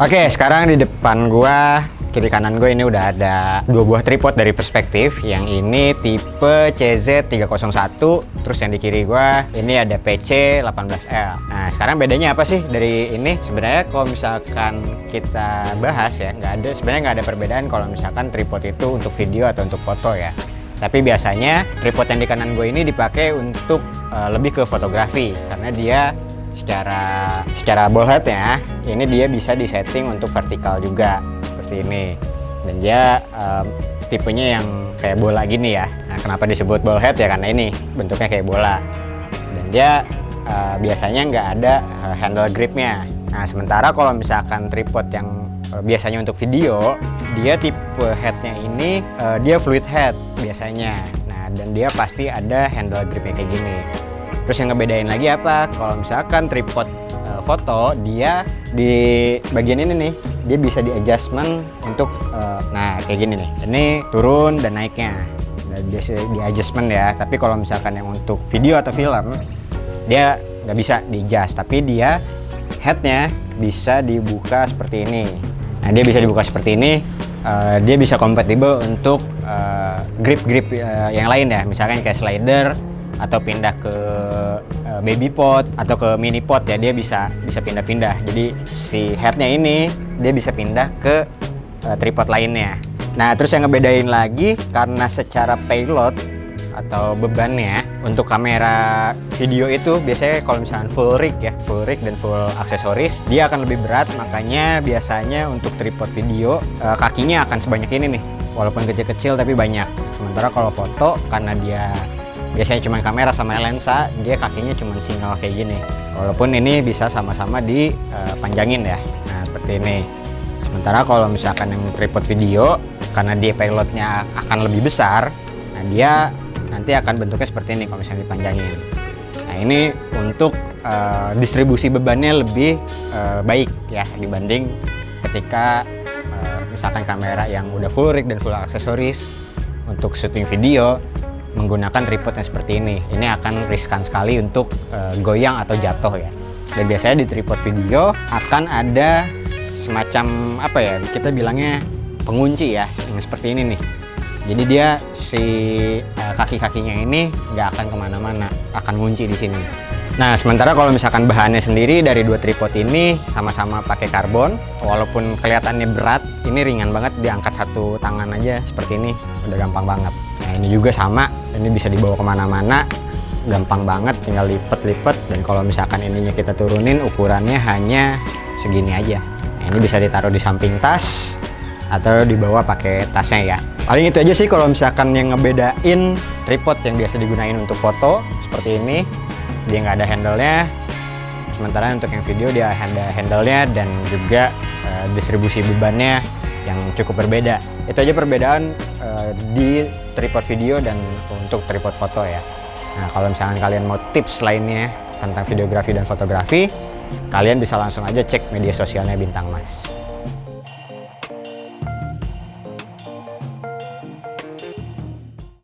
Oke, sekarang di depan gua, kiri kanan gue ini udah ada dua buah tripod dari perspektif. Yang ini tipe CZ301, terus yang di kiri gua ini ada PC18L. Nah, sekarang bedanya apa sih dari ini? Sebenarnya kalau misalkan kita bahas ya, sebenarnya nggak ada perbedaan kalau misalkan tripod itu untuk video atau untuk foto ya. Tapi biasanya tripod yang di kanan gue ini dipakai untuk lebih ke fotografi, karena dia secara ball headnya ini dia bisa disetting untuk vertikal juga seperti ini, dan dia tipenya yang kayak bola gini ya. Nah, kenapa disebut ball head ya, karena ini bentuknya kayak bola, dan dia biasanya nggak ada handle gripnya. Nah, sementara kalau misalkan tripod yang biasanya untuk video, dia tipe headnya ini dia fluid head biasanya. Nah, dan dia pasti ada handle gripnya kayak gini. Terus yang ngebedain lagi apa? Kalau misalkan tripod foto, dia di bagian ini nih, dia bisa di adjustment untuk nah kayak gini nih. Ini turun dan naiknya. Nah, biasa di adjustment ya. Tapi kalau misalkan yang untuk video atau film, dia nggak bisa di adjust. Tapi dia headnya bisa dibuka seperti ini. Nah, dia bisa dibuka seperti ini. Dia bisa kompatibel untuk grip-grip yang lain ya. Misalkan kayak slider, atau pindah ke baby pot atau ke mini pot ya, dia bisa pindah-pindah. Jadi si headnya ini dia bisa pindah ke tripod lainnya. Nah, terus yang ngebedain lagi, karena secara payload atau bebannya untuk kamera video itu biasanya kalau misalnya full rig dan full aksesoris, dia akan lebih berat. Makanya biasanya untuk tripod video kakinya akan sebanyak ini nih, walaupun kecil-kecil tapi banyak. Sementara kalau foto, karena dia biasanya cuma kamera sama lensa, dia kakinya cuma single kayak gini. Walaupun ini bisa sama-sama dipanjangin ya. Nah, seperti ini. Sementara kalau misalkan yang tripod video, karena dia payloadnya akan lebih besar, nah dia nanti akan bentuknya seperti ini kalau misalnya dipanjangin. Nah, ini untuk distribusi bebannya lebih baik ya dibanding ketika misalkan kamera yang udah full rig dan full aksesoris untuk syuting video menggunakan tripod yang seperti ini. Ini akan riskan sekali untuk goyang atau jatuh ya. Dan biasanya di tripod video akan ada semacam apa ya, kita bilangnya pengunci ya, yang seperti ini nih. Jadi dia si kaki-kakinya ini nggak akan kemana-mana, akan ngunci di sini. Nah, sementara kalau misalkan bahannya sendiri dari dua tripod ini sama-sama pakai karbon, walaupun kelihatannya berat, ini ringan banget, diangkat satu tangan aja seperti ini, udah gampang banget. Nah, ini juga sama, ini bisa dibawa kemana-mana, gampang banget, tinggal lipet-lipet. Dan kalau misalkan ininya kita turunin, ukurannya hanya segini aja. Nah, ini bisa ditaruh di samping tas atau dibawa pakai tasnya ya. Paling itu aja sih kalau misalkan yang ngebedain tripod yang biasa digunain untuk foto seperti ini. Dia nggak ada handle-nya, sementara untuk yang video dia ada handle-nya dan juga distribusi bebannya yang cukup berbeda. Itu aja perbedaan di tripod video dan untuk tripod foto ya. Nah, kalau misalkan kalian mau tips lainnya tentang videografi dan fotografi, kalian bisa langsung aja cek media sosialnya Bintang Mas.